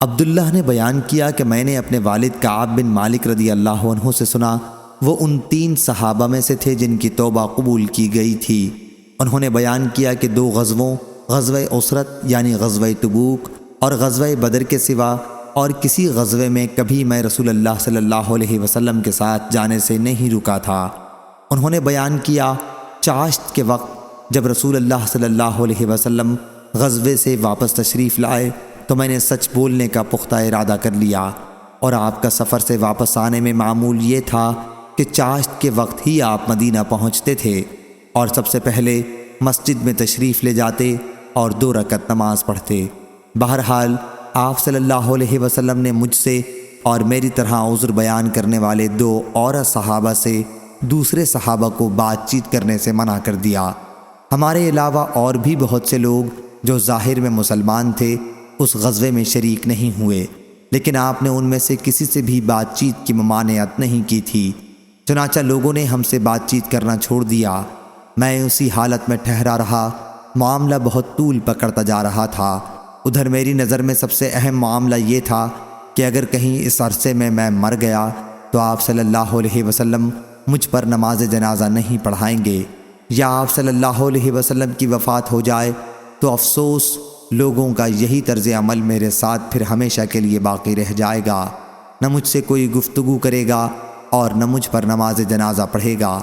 عبداللہ نے بیان کیا کہ میں نے اپنے والد کعب بن مالک رضی اللہ عنہ سے سنا، وہ ان 3 صحابہ میں سے تھے جن کی توبہ قبول کی گئی تھی۔ انہوں نے بیان کیا کہ 2 غزووں، غزوہ اسرت یعنی غزوہ تبوک اور غزوہ بدر کے سوا اور کسی غزوے میں کبھی میں رسول اللہ صلی اللہ علیہ وسلم کے ساتھ جانے سے نہیں رکا تھا۔ انہوں نے بیان کیا چاشت کے وقت جب رسول اللہ صلی اللہ علیہ وسلم غزوے سے واپس تشریف لائے تو میں نے سچ بولنے کا پختہ ارادہ کر لیا، اور آپ کا سفر سے واپس آنے میں معمول یہ تھا کہ چاشت کے وقت ہی آپ مدینہ پہنچتے تھے اور سب سے پہلے مسجد میں تشریف لے جاتے اور 2 رکعت نماز پڑھتے۔ بہرحال آپ صلی اللہ علیہ وسلم نے مجھ سے اور میری طرح عذر بیان کرنے والے 2 اور صحابہ سے دوسرے صحابہ کو بات چیت کرنے سے منع کر دیا۔ ہمارے علاوہ اور بھی بہت سے لوگ جو ظاہر میں مسلمان تھے اس غزوے میں شریک نہیں ہوئے، لیکن آپ نے ان میں سے کسی سے بھی بات چیت کی ممانعت نہیں کی تھی۔ چنانچہ لوگوں نے ہم سے بات چیت کرنا چھوڑ دیا۔ میں اسی حالت میں ٹھہرا رہا، معاملہ بہت طول پکڑتا جا رہا تھا۔ ادھر میری نظر میں سب سے اہم معاملہ یہ تھا کہ اگر کہیں اس عرصے میں مر گیا تو آپ صلی اللہ علیہ وسلم مجھ پر نماز جنازہ نہیں پڑھائیں گے، یا آپ صلی اللہ علیہ وسلم کی وفات ہو جائے تو افسوس لوگوں کا یہی طرز عمل میرے ساتھ پھر ہمیشہ کے لیے باقی رہ جائے گا، نہ مجھ سے کوئی گفتگو کرے گا اور نہ مجھ پر نماز جنازہ پڑھے گا۔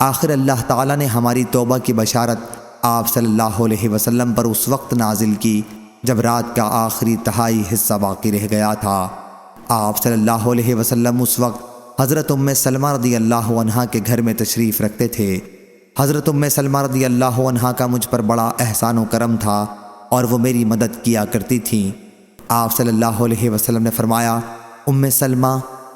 آخر اللہ تعالیٰ نے ہماری توبہ کی بشارت آپ صلی اللہ علیہ وسلم پر اس وقت نازل کی جب رات کا آخری تہائی حصہ باقی رہ گیا تھا۔ آپ صلی اللہ علیہ وسلم اس وقت حضرت ام سلمہ رضی اللہ عنہا کے گھر میں تشریف رکھتے تھے۔ حضرت ام سلمہ رضی اللہ عنہا کا مجھ پر بڑا احسان و کرم تھا اور وہ میری مدد کیا کرتی تھیں۔ آپ صلی اللہ علیہ وسلم نے فرمایا، ام سلمہ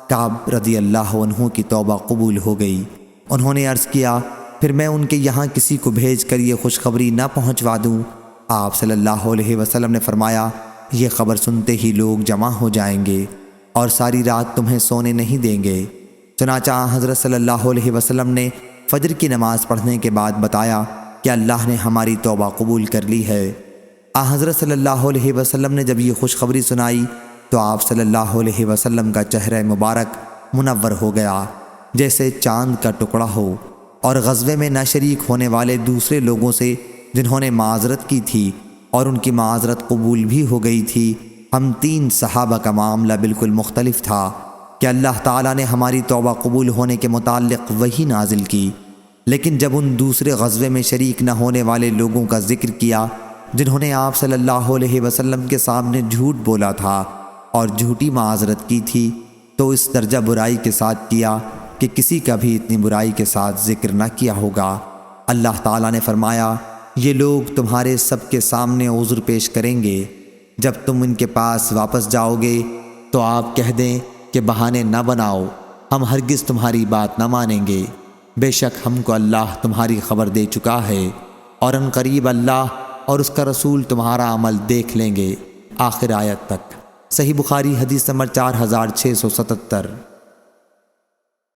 کعب رضی اللہ عنہ کی توبہ قبول ہو گئی۔ انہوں نے عرض کیا، پھر میں ان کے یہاں کسی کو بھیج کر یہ خوشخبری نہ پہنچوا دوں؟ آپ صلی اللہ علیہ وسلم نے فرمایا، یہ خبر سنتے ہی لوگ جمع ہو جائیں گے اور ساری رات تمہیں سونے نہیں دیں گے۔ چنانچہ حضرت صلی اللہ علیہ وسلم نے فجر کی نماز پڑھنے کے بعد بتایا کہ اللہ نے ہماری توبہ قبول کر لی ہے۔ حضرت صلی اللہ علیہ وسلم نے جب یہ خوشخبری سنائی تو آپ صلی اللہ علیہ وسلم کا چہرہ مبارک منور ہو گیا جیسے چاند کا ٹکڑا ہو، اور غزوے میں نہ شریک ہونے والے دوسرے لوگوں سے جنہوں نے معذرت کی تھی اور ان کی معذرت قبول بھی ہو گئی تھی، ہم 3 صحابہ کا معاملہ بالکل مختلف تھا کہ اللہ تعالیٰ نے ہماری توبہ قبول ہونے کے متعلق وحی نازل کی، لیکن جب ان دوسرے غزوے میں شریک نہ ہونے والے لوگوں کا ذکر کیا جنہوں نے آپ صلی اللہ علیہ وسلم کے سامنے جھوٹ بولا تھا اور جھوٹی معذرت کی تھی، تو اس درجہ برائی کے ساتھ کیا کہ کسی کا بھی اتنی برائی کے ساتھ ذکر نہ کیا ہوگا۔ اللہ تعالیٰ نے فرمایا، یہ لوگ تمہارے سب کے سامنے عذر پیش کریں گے، جب تم ان کے پاس واپس جاؤ گے تو آپ کہہ دیں کہ بہانے نہ بناؤ، ہم ہرگز تمہاری بات نہ مانیں گے، بے شک ہم کو اللہ تمہاری خبر دے چکا ہے، اور ان قریب اللہ اور اس کا رسول تمہارا عمل دیکھ لیں گے۔ آخر آیت تک۔ صحیح بخاری حدیث نمبر 4677۔